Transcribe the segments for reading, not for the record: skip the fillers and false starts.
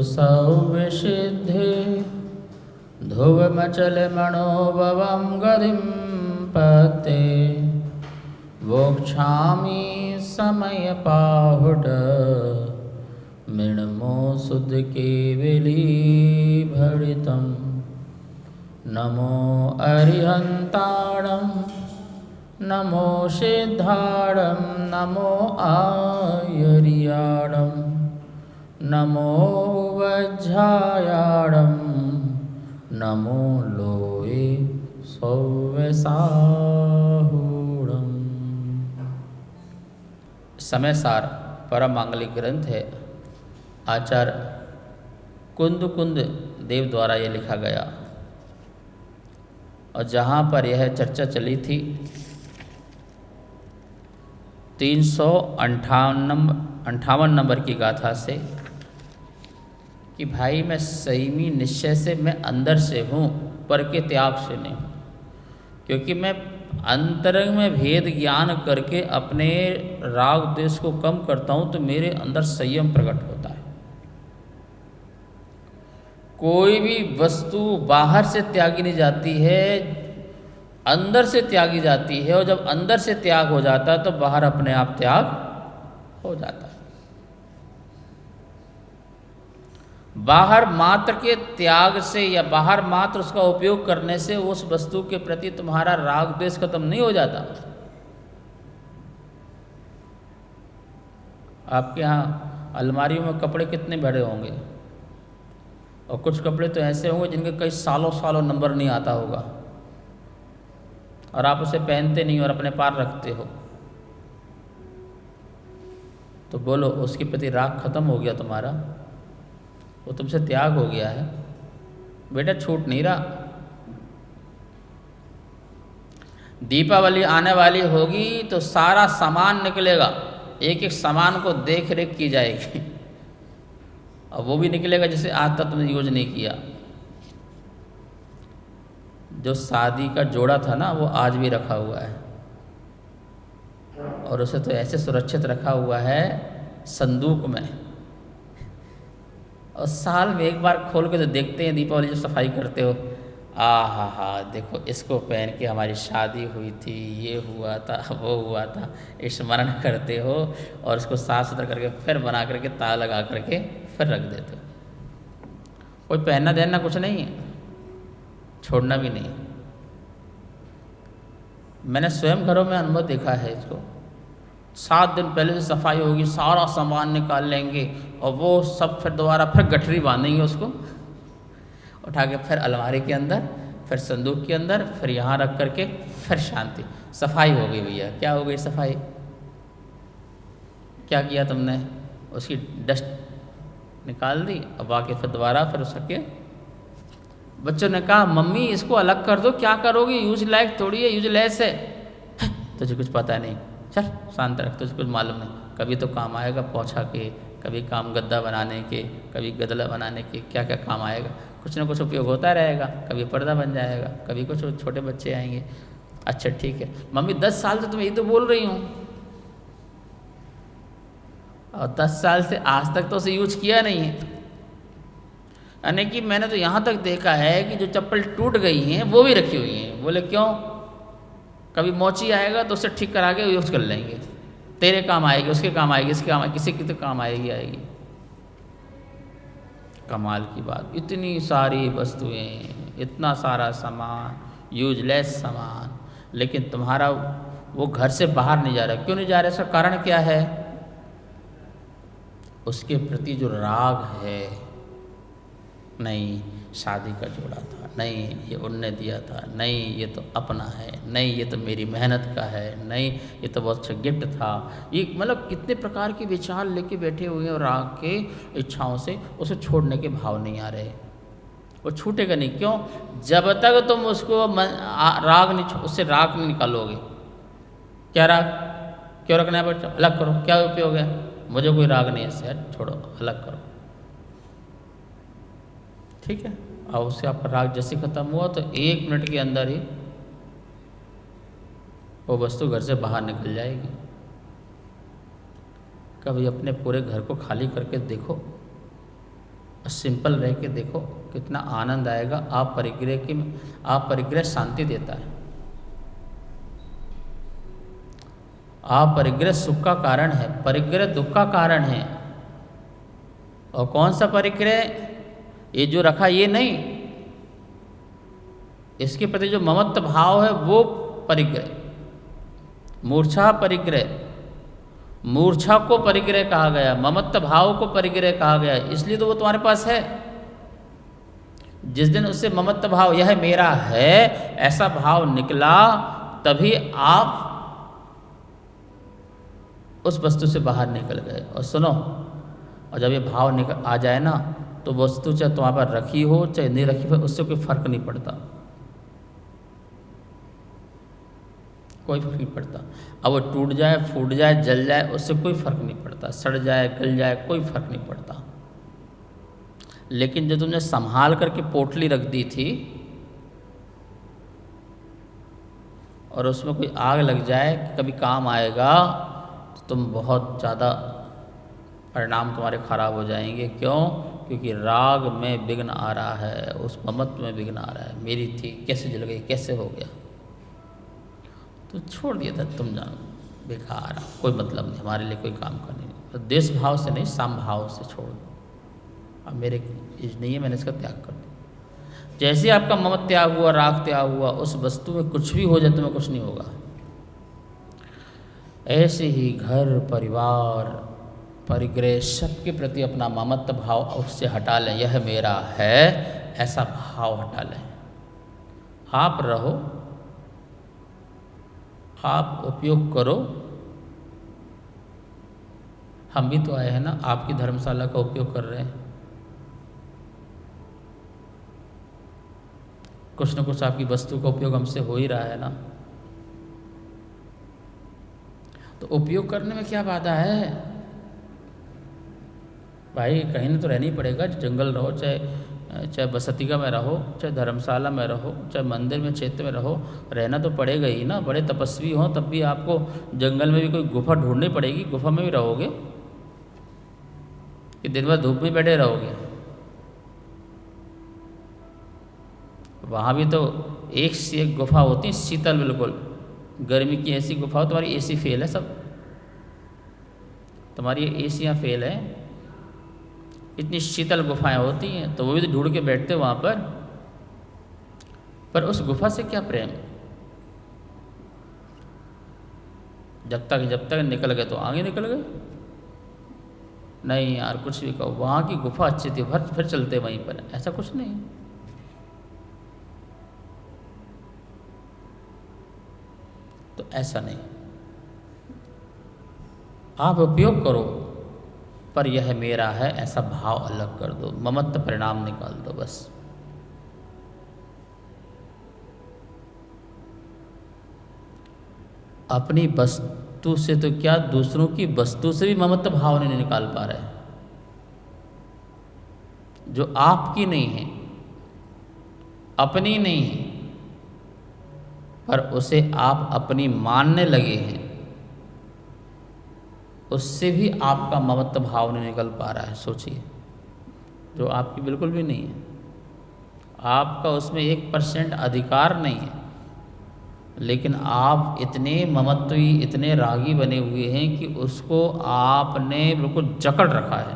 सौविसिद्धि ध्रुवमचल मनोभवं गतिं पते वोक्षामि समयपाहुड मृण्मो शुद्ध केवलीभरितं नमो अरिहन्ताणं नमो सिद्धाणं नमो आयर्याणं नमो वज्रायाणं नमो लोये सौव्यसाहूणम्। समय सार परम मांगलिक ग्रंथ है। आचार्य कुंद देव द्वारा ये लिखा गया, और जहाँ पर यह चर्चा चली थी 358 नंबर की गाथा से कि भाई मैं संयमी निश्चय से, मैं अंदर से हूँ पर के त्याग से नहीं हूँ, क्योंकि मैं अंतरंग में भेद ज्ञान करके अपने राग द्वेष को कम करता हूँ तो मेरे अंदर संयम प्रकट होता है। कोई भी वस्तु बाहर से त्यागी नहीं जाती है, अंदर से त्यागी जाती है, और जब अंदर से त्याग हो जाता है तो बाहर अपने आप त्याग हो जाता है। बाहर मात्र के त्याग से या बाहर मात्र उसका उपयोग करने से उस वस्तु के प्रति तुम्हारा राग द्वेष खत्म नहीं हो जाता। आपके यहाँ अलमारियों में कपड़े कितने भरे होंगे, और कुछ कपड़े तो ऐसे होंगे जिनके कई सालों सालों नंबर नहीं आता होगा, और आप उसे पहनते नहीं और अपने पास रखते हो, तो बोलो उसके प्रति राग खत्म हो गया तुम्हारा, वो तुमसे त्याग हो गया है। बेटा छूट नहीं रहा। दीपावली आने वाली होगी तो सारा सामान निकलेगा, एक एक सामान को देख रेख की जाएगी, और वो भी निकलेगा जिसे आज तक तुमने यूज नहीं किया। जो शादी का जोड़ा था ना, वो आज भी रखा हुआ है, और उसे तो ऐसे सुरक्षित रखा हुआ है संदूक में, और साल में एक बार खोल के तो देखते हैं दीपावली, जो सफाई करते हो, हा देखो इसको पहन के हमारी शादी हुई थी, ये हुआ था, वो हुआ था, स्मरण करते हो, और उसको साफ सुथरा करके फिर बना करके ताला लगा करके फिर रख देते हो। कोई पहनना देना कुछ नहीं है, छोड़ना भी नहीं। मैंने स्वयं घरों में अनुभव देखा है इसको। 7 दिन पहले से सफाई होगी, सारा सामान निकाल लेंगे, और वो सब फिर दोबारा फिर गठरी बांधेंगे, उसको उठा के फिर अलमारी के अंदर, फिर संदूक के अंदर, फिर यहाँ रख करके फिर शांति। सफाई हो गई भैया। क्या हो गई सफाई? क्या किया तुमने? उसकी डस्ट निकाल दी, और बाकी फिर दोबारा फिर उसके। बच्चों ने कहा मम्मी इसको अलग कर दो, क्या करोगी, यूज लायक थोड़ी है, यूजलेस है। तुझे कुछ पता नहीं, चल शांत रख, तुझे कुछ मालूम नहीं। कभी तो काम आएगा पोछा के, कभी काम गद्दा बनाने के, कभी गदला बनाने के, क्या क्या काम आएगा, कुछ ना कुछ उपयोग होता रहेगा। कभी पर्दा बन जाएगा, कभी कुछ छोटे बच्चे आएंगे। अच्छा ठीक है मम्मी, 10 साल से तुम यही तो बोल रही हूँ, और 10 साल से आज तक तो उसे यूज किया नहीं है। यानी कि मैंने तो यहाँ तक देखा है कि जो चप्पल टूट गई हैं वो भी रखी हुई हैं। बोले क्यों? कभी मोची आएगा तो उसे ठीक करा के यूज कर लेंगे, तेरे काम आएगी, उसके काम आएगी, इसके काम आएगी, किसी की तो काम आएगी। कमाल की बात, इतनी सारी वस्तुएं, इतना सारा सामान, यूजलेस सामान, लेकिन तुम्हारा वो घर से बाहर नहीं जा रहा। क्यों नहीं जा रहा? इसका कारण क्या है? उसके प्रति जो राग है, नहीं शादी का जोड़ा था, नहीं ये उनने दिया था, नहीं ये तो अपना है, नहीं ये तो मेरी मेहनत का है, नहीं ये तो बहुत अच्छा गिफ्ट था। ये मतलब कितने प्रकार के विचार लेके बैठे हुए हैं, और राग के इच्छाओं से उसे छोड़ने के भाव नहीं आ रहे। वो छूटेगा नहीं। क्यों? जब तक तुम उसको राग नहीं, उससे राग नहीं निकालोगे। क्या राग? क्यों रखना है बच्चा? अलग करो, क्या उपयोग है? मुझे कोई राग नहीं है, सर छोड़ो, अलग करो। ठीक है, और उससे आपका राग जैसे खत्म हुआ तो 1 मिनट के अंदर ही वो वस्तु घर से बाहर निकल जाएगी। कभी अपने पूरे घर को खाली करके देखो, सिंपल रह के देखो कितना आनंद आएगा। आप परिग्रह शांति देता है, आप परिग्रह सुख का कारण है, परिग्रह दुख का कारण है। और कौन सा परिग्रह? ये जो रखा ये नहीं, इसके प्रति जो ममत्व भाव है वो परिग्रह। मूर्छा परिग्रह, मूर्छा को परिग्रह कहा गया, ममत्व भाव को परिग्रह कहा गया, इसलिए तो वो तुम्हारे पास है। जिस दिन उससे ममत्व भाव यह मेरा है ऐसा भाव निकला, तभी आप उस वस्तु से बाहर निकल गए। और सुनो, और जब ये भाव निकल आ जाए ना, तो वस्तु चाहे तुम्हारे पास रखी हो चाहे नहीं रखी हो, उससे कोई फर्क नहीं पड़ता, कोई फर्क नहीं पड़ता। अब वो टूट जाए, फूट जाए, जल जाए, उससे कोई फर्क नहीं पड़ता, सड़ जाए, गल जाए, कोई फर्क नहीं पड़ता। लेकिन जो तुमने संभाल करके पोटली रख दी थी और उसमें कोई आग लग जाए, कभी काम आएगा, तो तुम बहुत ज़्यादा परिणाम तुम्हारे खराब हो जाएंगे। क्यों? क्योंकि राग में विघ्न आ रहा है, उस ममत्व में विघ्न आ रहा है। मेरी थी, कैसे जल गई, कैसे हो गया, तो छोड़ दिया था, तुम जानो बेकार, कोई मतलब नहीं, हमारे लिए कोई काम का नहीं। तो देश भाव से नहीं, साम भाव से छोड़ दो। अब मेरे इज नहीं है, मैंने इसका त्याग कर दिया। जैसे आपका ममत्व त्याग हुआ, राग त्याग हुआ, उस वस्तु में कुछ भी हो जाए तुम्हें कुछ नहीं होगा। ऐसे ही घर परिवार परिग्रह सबके प्रति अपना ममत्व भाव उससे हटा लें। यह मेरा है ऐसा भाव हटा लें। आप रहो, आप उपयोग करो। हम भी तो आए हैं ना, आपकी धर्मशाला का उपयोग कर रहे हैं। कुछ न कुछ आपकी वस्तु का उपयोग हमसे हो ही रहा है ना। तो उपयोग करने में क्या बाधा है भाई? कहीं ना तो रहना ही पड़ेगा। जंगल रहो, चाहे बसतिका में रहो, चाहे धर्मशाला में रहो, चाहे मंदिर में, क्षेत्र में रहो, रहना तो पड़ेगा ही ना। बड़े तपस्वी हो तब भी आपको जंगल में भी कोई गुफा ढूंढनी पड़ेगी। गुफा में भी रहोगे कि दिन भर धूप में बैठे रहोगे? वहाँ भी तो एक से एक गुफा होती है, शीतल बिल्कुल। गर्मी की ऐसी गुफा हो, तुम्हारी एसी फेल है, सब तुम्हारी एसियाँ फेल है। इतनी शीतल गुफाएं होती हैं, तो वो भी तो ढूंढ के बैठते वहाँ पर उस गुफा से क्या प्रेम? जब तक निकल गए तो आगे निकल गए। नहीं यार, कुछ भी कहो, वहाँ की गुफा अच्छी थी, फिर चलते वहीं पर। ऐसा कुछ नहीं। तो ऐसा नहीं, आप उपयोग करो, पर यह मेरा है ऐसा भाव अलग कर दो, ममत्व परिणाम निकाल दो बस। अपनी वस्तु से तो क्या, दूसरों की वस्तु से भी ममत्व भाव नहीं निकाल पा रहे, जो आपकी नहीं है, अपनी नहीं है, पर उसे आप अपनी मानने लगे हैं, उससे भी आपका ममत्व भाव नहीं निकल पा रहा है। सोचिए, जो आपकी बिल्कुल भी नहीं है, आपका उसमें 1% अधिकार नहीं है, लेकिन आप इतने ममत्वी, इतने रागी बने हुए हैं कि उसको आपने बिल्कुल जकड़ रखा है।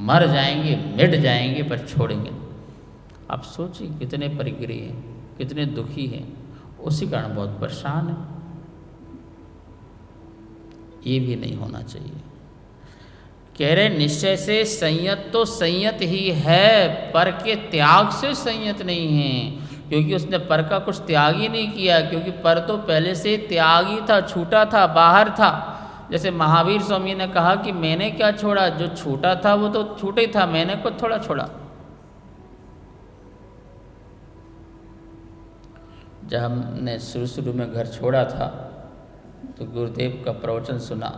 मर जाएंगे, मिट जाएंगे, पर छोड़ेंगे। आप सोचिए कितने परिग्रही हैं, कितने दुखी हैं, उसी कारण बहुत परेशान है। ये भी नहीं होना चाहिए। कह रहे निश्चय से संयत तो संयत ही है, पर के त्याग से संयत नहीं है, क्योंकि उसने पर का कुछ त्याग ही नहीं किया। क्योंकि पर तो पहले से त्यागी था, छूटा था, बाहर था। जैसे महावीर स्वामी ने कहा कि मैंने क्या छोड़ा, जो छूटा था वो तो छूटा ही था, मैंने को थोड़ा छोड़ा। जब हमने शुरू में घर छोड़ा था तो गुरुदेव का प्रवचन सुना।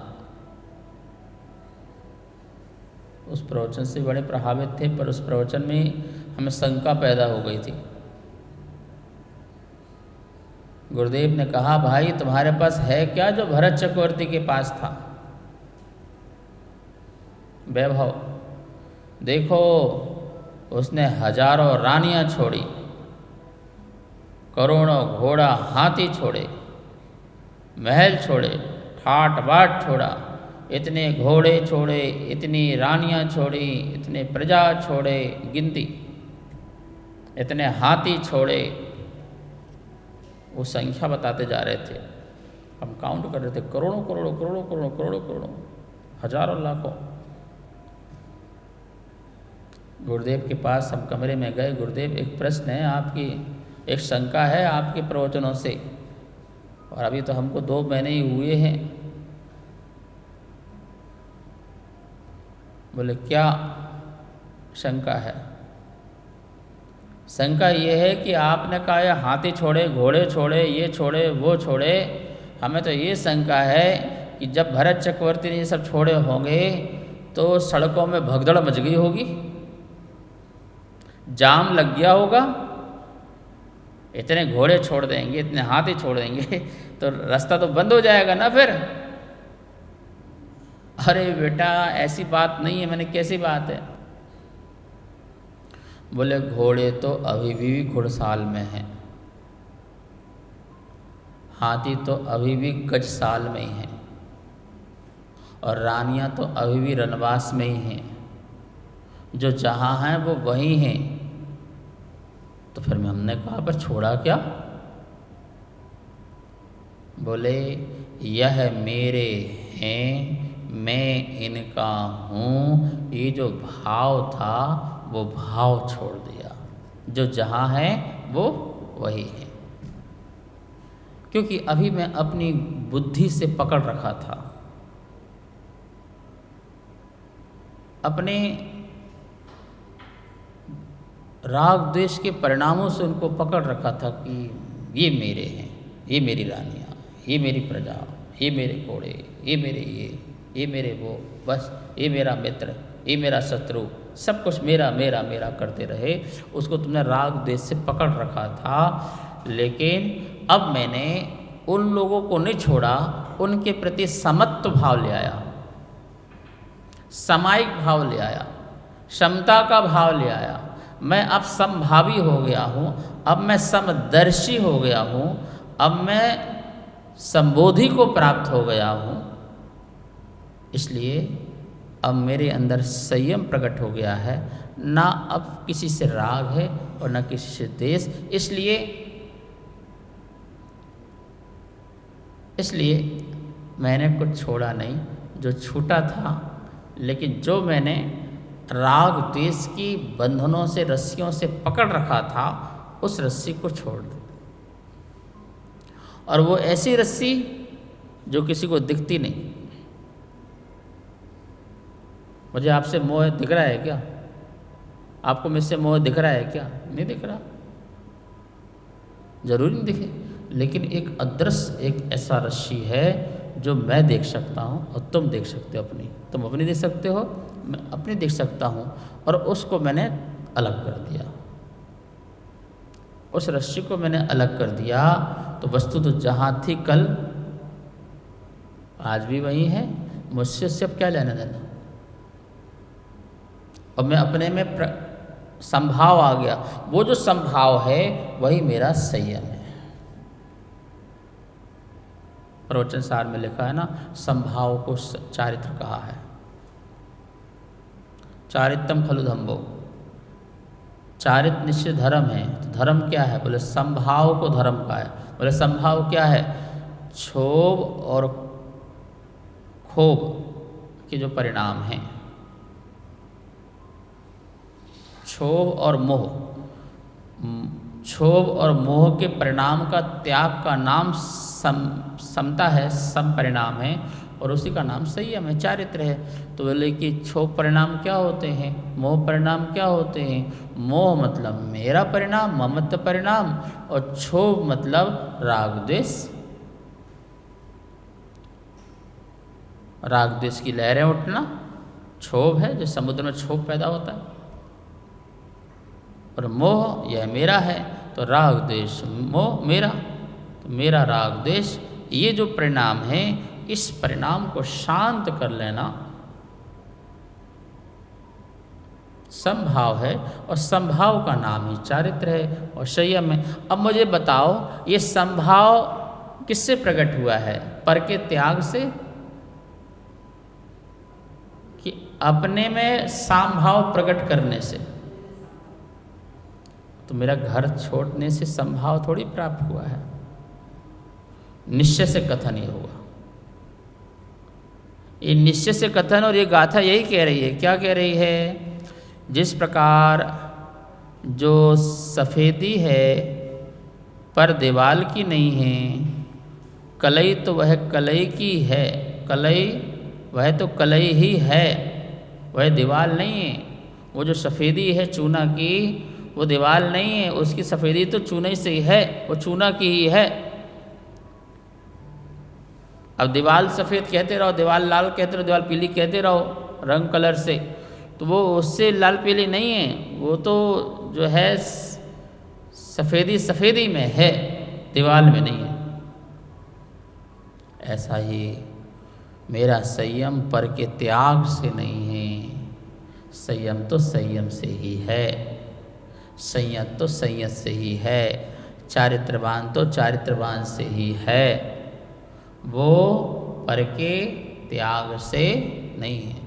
उस प्रवचन से बड़े प्रभावित थे, पर उस प्रवचन में हमें शंका पैदा हो गई थी। गुरुदेव ने कहा, भाई तुम्हारे पास है क्या जो भरत चक्रवर्ती के पास था? वैभव। देखो उसने हजारों रानियां छोड़ी, करोड़ों घोड़ा हाथी छोड़े, महल छोड़े, ठाट बाट छोड़ा, इतने घोड़े छोड़े, इतनी रानियां छोड़ी, इतने प्रजा छोड़े, गिनती, इतने हाथी छोड़े। वो संख्या बताते जा रहे थे, हम काउंट कर रहे थे, करोड़ों करोड़ों करोड़ों करोड़ों करोड़ों करोड़ों, हजारों लाखों। गुरुदेव के पास हम कमरे में गए, गुरुदेव एक प्रश्न है आपकी, एक शंका है आपके प्रवचनों से, और अभी तो हमको 2 महीने ही हुए हैं। बोले क्या शंका है? शंका ये है कि आपने कहा ये हाथी छोड़े, घोड़े छोड़े, ये छोड़े, वो छोड़े। हमें तो ये शंका है कि जब भरत चक्रवर्ती ने ये सब छोड़े होंगे तो सड़कों में भगदड़ मच गई होगी, जाम लग गया होगा। इतने घोड़े छोड़ देंगे, इतने हाथी छोड़ देंगे तो रास्ता तो बंद हो जाएगा ना फिर। अरे बेटा ऐसी बात नहीं है। मैंने कैसी बात है? बोले घोड़े तो अभी भी घुड़साल में हैं, हाथी तो अभी भी गजसाल में ही हैं, और रानियां तो अभी भी रनवास में ही हैं। जो जहाँ हैं वो वहीं हैं। तो फिर हमने कहा पर छोड़ा क्या? बोले यह मेरे हैं, मैं इनका हूँ। ये जो भाव था वो भाव छोड़ दिया। जो जहाँ है वो वही है। क्योंकि अभी मैं अपनी बुद्धि से पकड़ रखा था, अपने राग द्वेष के परिणामों से उनको पकड़ रखा था कि ये मेरे हैं, ये मेरी रानियाँ, ये मेरी प्रजा, ये मेरे घोड़े, ये मेरे ये मेरे वो, बस ये मेरा मित्र, ये मेरा शत्रु, सब कुछ मेरा मेरा मेरा करते रहे। उसको तुमने राग द्वेष से पकड़ रखा था। लेकिन अब मैंने उन लोगों को नहीं छोड़ा, उनके प्रति समत्व भाव ले आया, सामायिक भाव ले आया, क्षमता का भाव ले आया। मैं अब समभावी हो गया हूँ, अब मैं समदर्शी हो गया हूँ, अब मैं संबोधि को प्राप्त हो गया हूँ। इसलिए अब मेरे अंदर संयम प्रकट हो गया है। ना अब किसी से राग है और ना किसी से द्वेष। इसलिए मैंने कुछ छोड़ा नहीं, जो छूटा था। लेकिन जो मैंने राग द्वेष की बंधनों से, रस्सियों से पकड़ रखा था, उस रस्सी को छोड़ दो। और वो ऐसी रस्सी जो किसी को दिखती नहीं। मुझे आपसे मोह दिख रहा है क्या? आपको मुझसे मोह दिख रहा है क्या? नहीं दिख रहा, जरूरी नहीं दिखे। लेकिन एक अदृश्य, एक ऐसा रस्सी है जो मैं देख सकता हूँ और तुम देख सकते हो अपनी। तुम अपनी देख सकते हो, मैं अपनी देख सकता हूँ। और उसको मैंने अलग कर दिया, उस रस्सी को मैंने अलग कर दिया। तो वस्तु तो जहाँ थी कल, आज भी वही है। मुझसे उससे अब क्या लेना देना? और मैं अपने में संभाव आ गया। वो जो संभाव है वही मेरा संयम है। प्रवचन सार में लिखा है ना, संभाव को चारित्र कहा है। चारित्रम खलु धम्मो, चारित्र निश्चित धर्म है। तो धर्म क्या है? बोले संभाव को धर्म का है। बोले संभाव क्या है? क्षोभ और क्षोभ के जो परिणाम हैं, क्षोभ और मोह, क्षोभ और मोह के परिणाम का त्याग का नाम समता है, सम परिणाम है, और उसी का नाम संयम है, चारित्र है। तो बोले कि क्षोभ परिणाम क्या होते हैं, मोह परिणाम क्या होते हैं? मोह मतलब मेरा परिणाम, ममत्व परिणाम, और क्षोभ मतलब राग द्वेष। राग द्वेष की लहरें उठना क्षोभ है, जो समुद्र में क्षोभ पैदा होता है। और मोह यह मेरा है, तो राग द्वेष मोह मेरा, तो मेरा राग द्वेष, ये जो परिणाम है, इस परिणाम को शांत कर लेना, समभाव है और समभाव का नाम ही चारित्र है और संयम है। अब मुझे बताओ ये समभाव किससे प्रकट हुआ है? पर के त्याग से कि अपने में समभाव प्रकट करने से? तो मेरा घर छोड़ने से समभाव थोड़ी प्राप्त हुआ है, निश्चय से कथन ये हुआ। ये निश्चय से कथन और ये गाथा यही कह रही है। क्या कह रही है? जिस प्रकार जो सफ़ेदी है पर दीवाल की नहीं है, कलई तो वह कलई की है, कलई वह तो कलई ही है, वह दीवाल नहीं है। वो जो सफ़ेदी है चूना की, वो दीवाल नहीं है, उसकी सफ़ेदी तो चूने से ही है, वो चूना की ही है। अब दीवाल सफ़ेद कहते रहो, दीवाल लाल कहते रहो, दीवाल पीली कहते रहो रंग कलर से, तो वो उससे लाल पीली नहीं है, वो तो जो है सफ़ेदी सफ़ेदी में है, दीवाल में नहीं है। ऐसा ही मेरा संयम पर के त्याग से नहीं है, संयम तो संयम से ही है, संयत तो संयत से ही है, चारित्रवान तो चारित्रवान से ही है, वो पर के त्याग से नहीं है।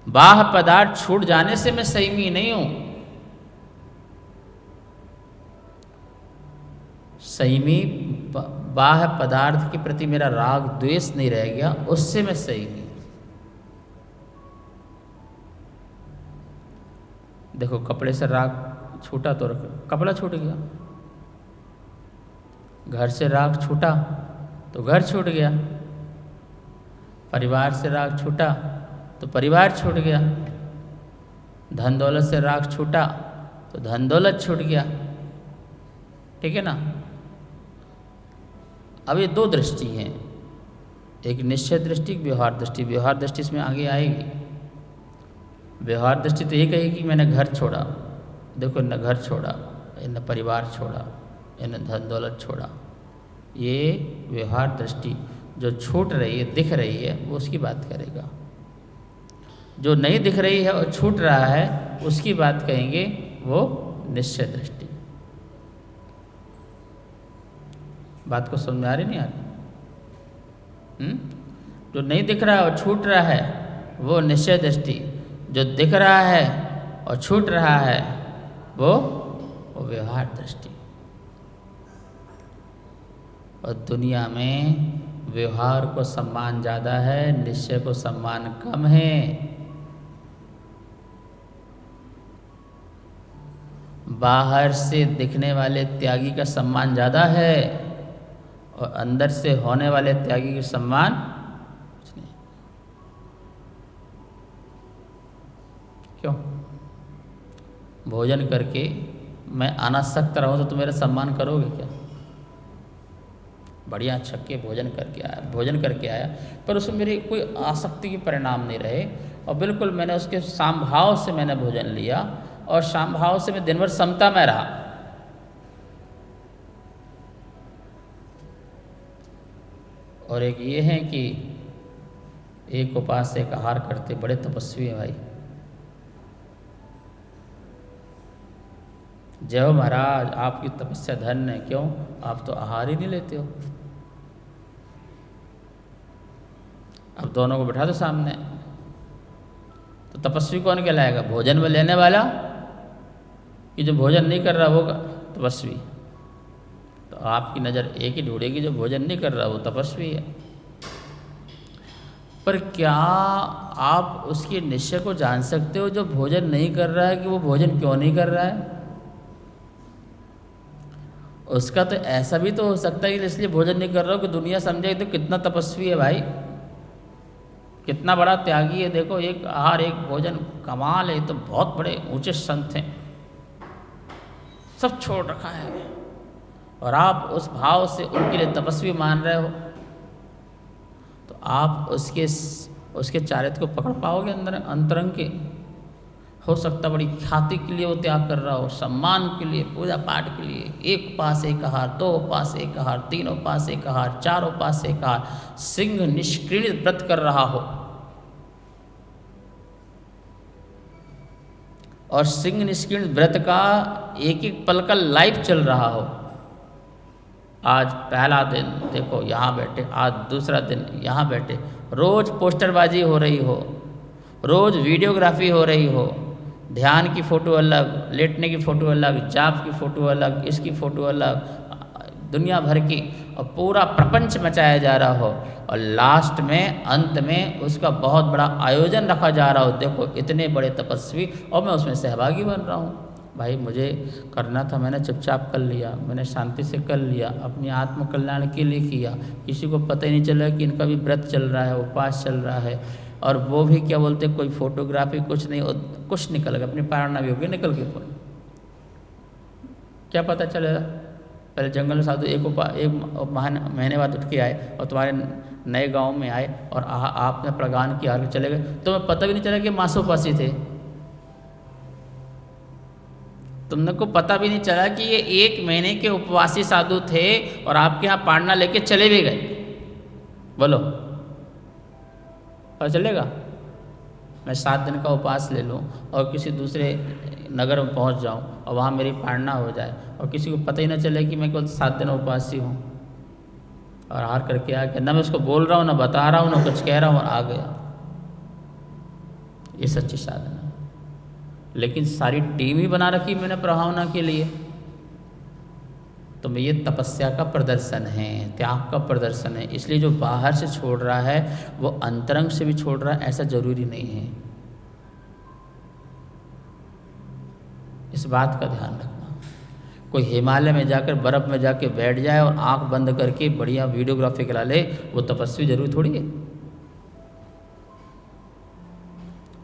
बाह्य पदार्थ छूट जाने से मैं संयमी नहीं हूं, संयमी बाह्य पदार्थ के प्रति मेरा राग द्वेष नहीं रह गया, उससे मैं संयमी हूं। देखो कपड़े से राग छूटा तो कपड़ा छूट गया, घर से राग छूटा तो घर छूट गया, परिवार से राग छूटा तो परिवार छूट गया, धन दौलत से राग छूटा तो धन दौलत छूट गया। ठीक है ना? अब ये दो दृष्टि हैं, एक निश्चय दृष्टि, एक व्यवहार दृष्टि। व्यवहार दृष्टि इसमें आगे आएगी। व्यवहार दृष्टि तो ये कहेगी कि मैंने घर छोड़ा, देखो न घर छोड़ा, न परिवार छोड़ा, न धन दौलत छोड़ा। ये व्यवहार दृष्टि जो छूट रही है, दिख रही है, वो उसकी बात करेगा। जो नहीं दिख रही है और छूट रहा है, उसकी बात कहेंगे वो निश्चय दृष्टि। बात को समझ में आ रही नहीं आ रही? जो नहीं दिख रहा है और छूट रहा है वो निश्चय दृष्टि, जो दिख रहा है और छूट रहा है वो व्यवहार दृष्टि। और दुनिया में व्यवहार को सम्मान ज़्यादा है, निश्चय को सम्मान कम है। बाहर से दिखने वाले त्यागी का सम्मान ज़्यादा है और अंदर से होने वाले त्यागी का सम्मान कुछ नहीं। क्यों? भोजन करके मैं अनासक्त रहूं तो तुम मेरा सम्मान करोगे क्या? बढ़िया छक्के भोजन करके आया पर उसमें मेरी कोई आसक्ति के परिणाम नहीं रहे और बिल्कुल मैंने उसके सामभाव से मैंने भोजन लिया और सामभाव से मैं दिन भर समता में रहा। और एक ये है कि एक उपास एक आहार करते बड़े तपस्वी हैं भाई। जय हो महाराज, आपकी तपस्या धन्य है। क्यों? आप तो आहार ही नहीं लेते हो। अब दोनों को बिठा दो सामने, तो तपस्वी कौन कहलाएगा? भोजन में लेने वाला कि जो भोजन नहीं कर रहा वो तपस्वी? तो आपकी नज़र एक ही ढूंढेगी, जो भोजन नहीं कर रहा वो तपस्वी है। पर क्या आप उसके निश्चय को जान सकते हो जो भोजन नहीं कर रहा है कि वो भोजन क्यों नहीं कर रहा है? उसका तो ऐसा भी तो हो सकता है कि इसलिए भोजन नहीं कर रहा हो कि दुनिया समझे तो कितना तपस्वी है भाई, कितना बड़ा त्यागी है। देखो एक आहार एक भोजन, कमाल है, तो बहुत बड़े ऊंचे संत हैं, सब छोड़ रखा है और आप उस भाव से उनके लिए तपस्वी मान रहे हो, तो आप उसके चारित्र को पकड़ पाओगे अंदर अंतरंग के? हो सकता बड़ी ख्याति के लिए वो त्याग कर रहा हो, सम्मान के लिए, पूजा पाठ के लिए, एक उपास एक आहार, दो उपास एक आहार, तीन उपास एक आहार, चार उपास एक आहार, सिंह निष्क्रिय व्रत कर रहा हो। और सिंह निष्कीर्ण व्रत का एक एक पल का लाइव चल रहा हो। आज पहला दिन देखो यहाँ बैठे, आज दूसरा दिन यहाँ बैठे, रोज़ पोस्टरबाजी हो रही हो, रोज़ वीडियोग्राफी हो रही हो, ध्यान की फ़ोटो अलग, लेटने की फ़ोटो अलग, जाप की फ़ोटो अलग, इसकी फ़ोटो अलग, दुनिया भर की, और पूरा प्रपंच मचाया जा रहा हो, और लास्ट में अंत में उसका बहुत बड़ा आयोजन रखा जा रहा हो। देखो इतने बड़े तपस्वी और मैं उसमें सहभागी बन रहा हूँ। भाई मुझे करना था, मैंने चुपचाप कर लिया, मैंने शांति से कर लिया, अपनी आत्म कल्याण के लिए किया। किसी को पता ही नहीं चला कि इनका भी व्रत चल रहा है, उपवास चल रहा है, और वो भी क्या बोलते कोई फोटोग्राफी कुछ नहीं, कुछ निकल गया, अपनी पारणा भी हो गई निकल के, कोई क्या पता चलेगा। पहले जंगल में साधु एक महीने बाद उठ के आए और तुम्हारे नए गांव में आए और आपने प्रगान किया और चले गए, तुम्हें पता भी नहीं चला कि मांसोपासी थे। तुमने को पता भी नहीं चला कि ये 1 महीने के उपवासी साधु थे और आपके यहाँ पाड़ना लेके चले भी गए। बोलो पता चलेगा? मैं 7 दिन का उपवास ले लूँ और किसी दूसरे नगर में पहुँच जाऊँ और वहाँ मेरी पाड़ना हो जाए और किसी को पता ही ना चले कि मैं केवल 7 दिन उपवासी हूँ, और हार करके आ गया। ना मैं उसको बोल रहा हूँ, ना बता रहा हूँ, ना कुछ कह रहा हूँ, और आ गया। ये सच्ची साधना। लेकिन सारी टीम ही बना रखी मैंने प्रभावना के लिए। तो मैं ये तपस्या का प्रदर्शन है, त्याग का प्रदर्शन है। इसलिए जो बाहर से छोड़ रहा है वो अंतरंग से भी छोड़ रहा है, ऐसा जरूरी नहीं है। इस बात का ध्यान रखना। कोई हिमालय में जाकर बर्फ़ में जाके बैठ जाए और आंख बंद करके बढ़िया वीडियोग्राफी करा ले, वो तपस्वी जरूर थोड़ी है।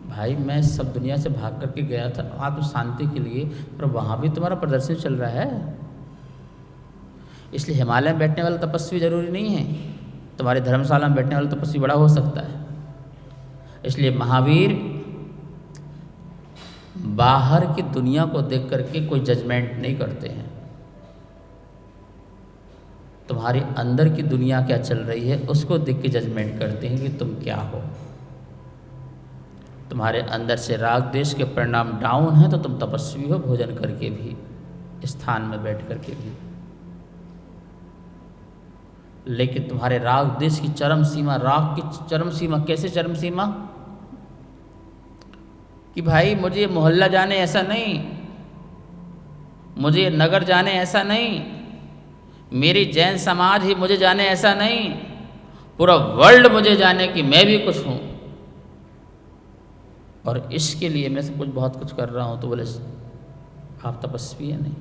भाई मैं सब दुनिया से भाग करके गया था आत्म शांति के लिए, पर वहाँ भी तुम्हारा प्रदर्शन चल रहा है। इसलिए हिमालय में बैठने वाला तपस्वी जरूरी नहीं है, तुम्हारी धर्मशाला में बैठने वाला तपस्वी बड़ा हो सकता है। इसलिए महावीर बाहर की दुनिया को देख करके कोई जजमेंट नहीं करते हैं। तुम्हारी अंदर की दुनिया क्या चल रही है उसको देख के जजमेंट करते हैं कि तुम क्या हो। तुम्हारे अंदर से राग देश के परिणाम डाउन है तो तुम तपस्वी हो, भोजन करके भी, स्थान में बैठ करके भी। लेकिन तुम्हारे राग देश की चरम सीमा, राग की चरम सीमा, कैसे चरम सीमा? कि भाई मुझे मोहल्ला जाने ऐसा नहीं, मुझे नगर जाने ऐसा नहीं, मेरी जैन समाज ही मुझे जाने ऐसा नहीं, पूरा वर्ल्ड मुझे जाने कि मैं भी कुछ हूँ, और इसके लिए मैं सब कुछ बहुत कुछ कर रहा हूँ। तो बोले आप तपस्वी है नहीं।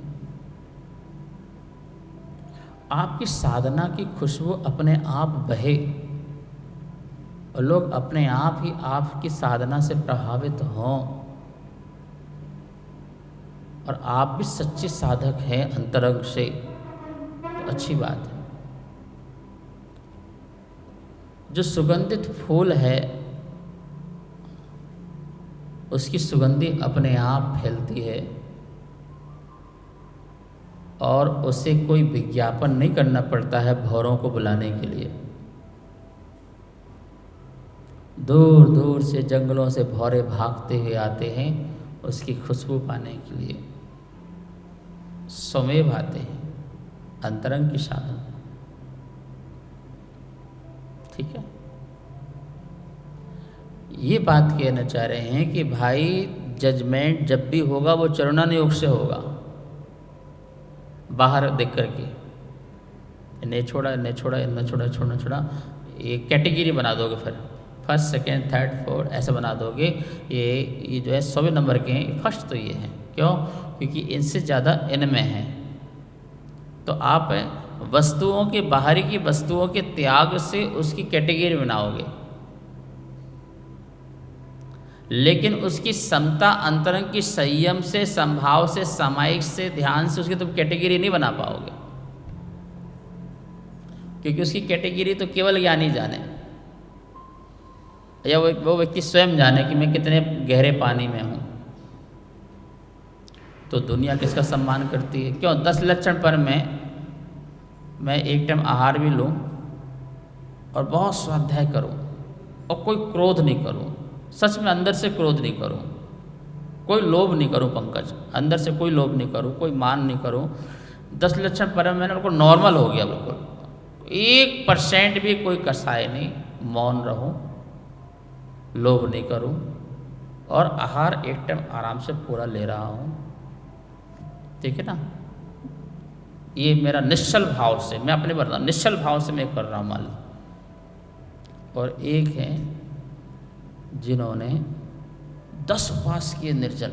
आपकी साधना की खुशबू अपने आप बहे और लोग अपने आप ही आपकी साधना से प्रभावित हों, और आप भी सच्चे साधक हैं अंतरंग से, तो अच्छी बात है। जो सुगंधित फूल है उसकी सुगंधी अपने आप फैलती है और उसे कोई विज्ञापन नहीं करना पड़ता है भौरों को बुलाने के लिए। दूर दूर से जंगलों से भौरे भागते हुए आते हैं उसकी खुशबू पाने के लिए, स्वमेव आते हैं, अंतरंग की साधना। ठीक है, ये बात कहना चाह रहे हैं कि भाई जजमेंट जब भी होगा वो चरणानुयोग से होगा। बाहर देख करके इन्हें छोड़ा, इन्हें छोड़ा, इन्हें छोड़ा, छोड़ना छोड़ा, ये कैटेगरी बना दोगे, फिर फर्स्ट, सेकंड, थर्ड, फोर्थ ऐसे बना दोगे। ये जो है 100वें नंबर के हैं, फर्स्ट तो ये हैं। क्यों? क्योंकि इनसे ज़्यादा इनमें है। तो आप वस्तुओं के, बाहरी की वस्तुओं के त्याग से उसकी कैटेगरी बनाओगे, लेकिन उसकी समता अंतरंग की संयम से, संभाव से, सामायिक से, ध्यान से उसकी तुम कैटेगरी नहीं बना पाओगे। क्योंकि उसकी कैटेगरी तो केवल ज्ञानी जाने, या वो व्यक्ति स्वयं जाने कि मैं कितने गहरे पानी में हूँ। तो दुनिया किसका सम्मान करती है? क्यों? 10 लक्षण पर मैं एक टाइम आहार भी लूँ और बहुत स्वाध्याय करूँ और कोई क्रोध नहीं करूँ, सच में अंदर से क्रोध नहीं करूँ, कोई लोभ नहीं करूं पंकज, अंदर से कोई लोभ नहीं करूं, कोई मान नहीं करूं। 10 लक्षण पर मैंने बिल्कुल नॉर्मल हो गया, बिल्कुल 1% भी कोई कसाय नहीं, मौन रहूं, लोभ नहीं करूं और आहार एक टाइम आराम से पूरा ले रहा हूं, ठीक है ना। ये मेरा निश्चल भाव से, मैं अपने बता निश्चल भाव से मैं कर रहा हूँ मान लो। और एक है जिन्होंने 10 उपास किए निर्जल,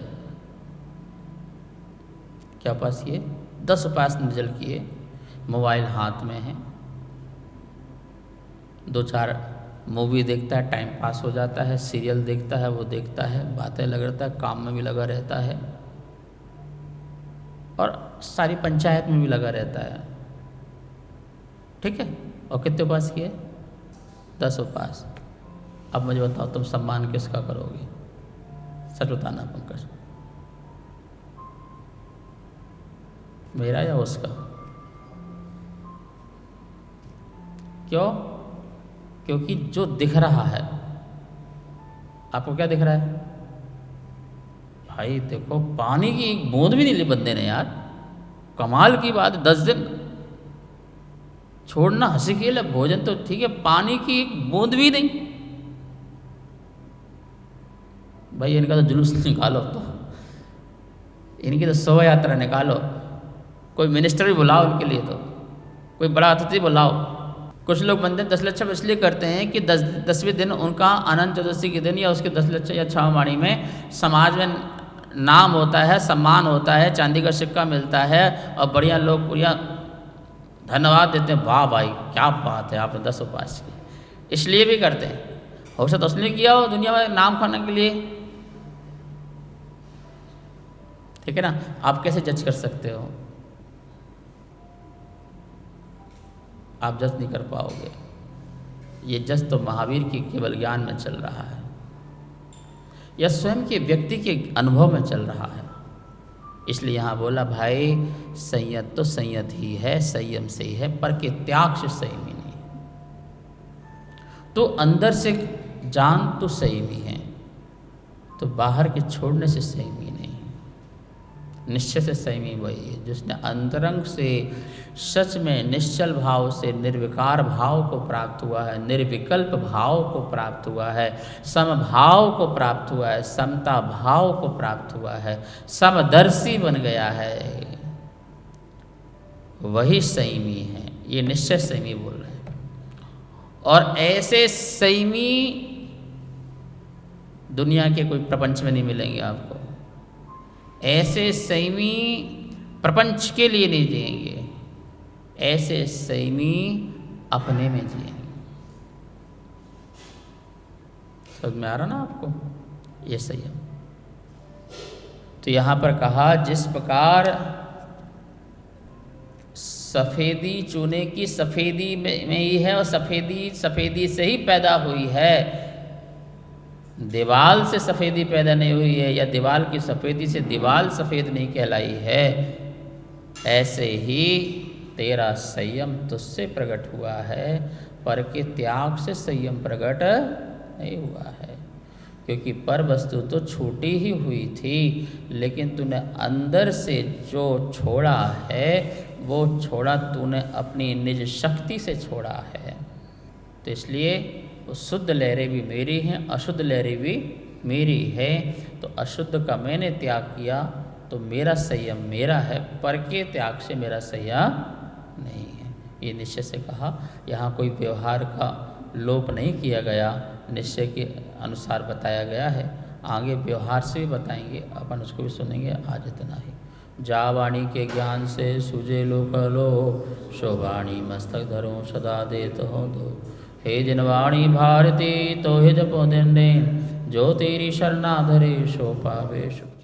क्या उपास किए? 10 उपास निर्जल किए, मोबाइल हाथ में है, 2-4 मूवी देखता है, टाइम पास हो जाता है, सीरियल देखता है, वो देखता है, बातें लग रहता है, काम में भी लगा रहता है और सारी पंचायत में भी लगा रहता है, ठीक है। और कितने उपास किए? 10 उपास। अब मुझे बताओ तुम सम्मान किसका करोगे? सच बताना पंकज, मेरा या उसका? क्यों? क्योंकि जो दिख रहा है, आपको क्या दिख रहा है? भाई देखो, पानी की एक बूंद भी नहीं ली बंदे ने यार, कमाल की बात। 10 दिन छोड़ना हंसी खेल है, भोजन तो ठीक है, पानी की एक बूंद भी नहीं। भाई इनका तो जुलूस निकालो, तो इनकी तो शोभा यात्रा निकालो, कोई मिनिस्टर भी बुलाओ उनके लिए, तो कोई बड़ा अतिथि बुलाओ। कुछ लोग मंदिर 10 लक्षण इसलिए करते हैं कि 10वें दिन उनका अनंत चतुर्दशी के दिन या उसके 10 लक्षण या 6 वाणी में समाज में नाम होता है, सम्मान होता है, चांदी का सिक्का मिलता है और बढ़िया लोग बढ़िया धन्यवाद देते हैं, वाह भाई क्या बात है आपने 10 उपास किए, इसलिए भी करते हैं। हो सकता उसने किया हो दुनिया में नाम खाने के लिए, ठीक है ना। आप कैसे जज कर सकते हो? आप जज नहीं कर पाओगे। ये जज तो महावीर की केवल ज्ञान में चल रहा है या स्वयं के व्यक्ति के अनुभव में चल रहा है। इसलिए यहाँ बोला भाई संयत तो संयत ही है, संयम से ही है, पर के त्याग से संयमी नहीं। तो अंदर से जान तो संयमी है, तो बाहर के छोड़ने से संयमी नहीं। निश्चय से संयमी वही है जिसने अंतरंग से सच में निश्चल भाव से निर्विकार भाव को प्राप्त हुआ है, निर्विकल्प भाव को प्राप्त हुआ है, समभाव को प्राप्त हुआ है, समता भाव को प्राप्त हुआ है, समदर्शी बन गया है, वही संयमी है। ये निश्चय संयमी बोल रहे हैं। और ऐसे संयमी दुनिया के कोई प्रपंच में नहीं मिलेंगे आपको। ऐसे संयमी प्रपंच के लिए नहीं जिएंगे, ऐसे संयमी अपने में जिएंगे। समझ में आ रहा ना आपको ये संयम? तो यहाँ पर कहा जिस प्रकार सफ़ेदी चूने की सफ़ेदी में ही है और सफ़ेदी से ही पैदा हुई है, दीवाल से सफ़ेदी पैदा नहीं हुई है या दीवाल की सफ़ेदी से दीवाल सफ़ेद नहीं कहलाई है, ऐसे ही तेरा संयम तुझसे प्रकट हुआ है, पर के त्याग से संयम प्रकट नहीं हुआ है। क्योंकि पर वस्तु तो छूटी ही हुई थी, लेकिन तूने अंदर से जो छोड़ा है वो छोड़ा तूने अपनी निज शक्ति से छोड़ा है। तो इसलिए वो शुद्ध लहरें भी मेरी हैं, अशुद्ध लहरें भी मेरी है। तो अशुद्ध का मैंने त्याग किया तो मेरा संयम मेरा है, पर के त्याग से मेरा संयम नहीं है। ये निश्चय से कहा। यहाँ कोई व्यवहार का लोप नहीं किया गया, निश्चय के अनुसार बताया गया है। आगे व्यवहार से भी बताएंगे, अपन उसको भी सुनेंगे। आज इतना ही। जा वाणी के ज्ञान से सूझे लोक लो, शोवाणी मस्तक धरो सदा देत हो दो। हे जिनवाणी भारती तो हे जपो दिन दिन, जो तेरी शरणा धरे सो पावे सुख।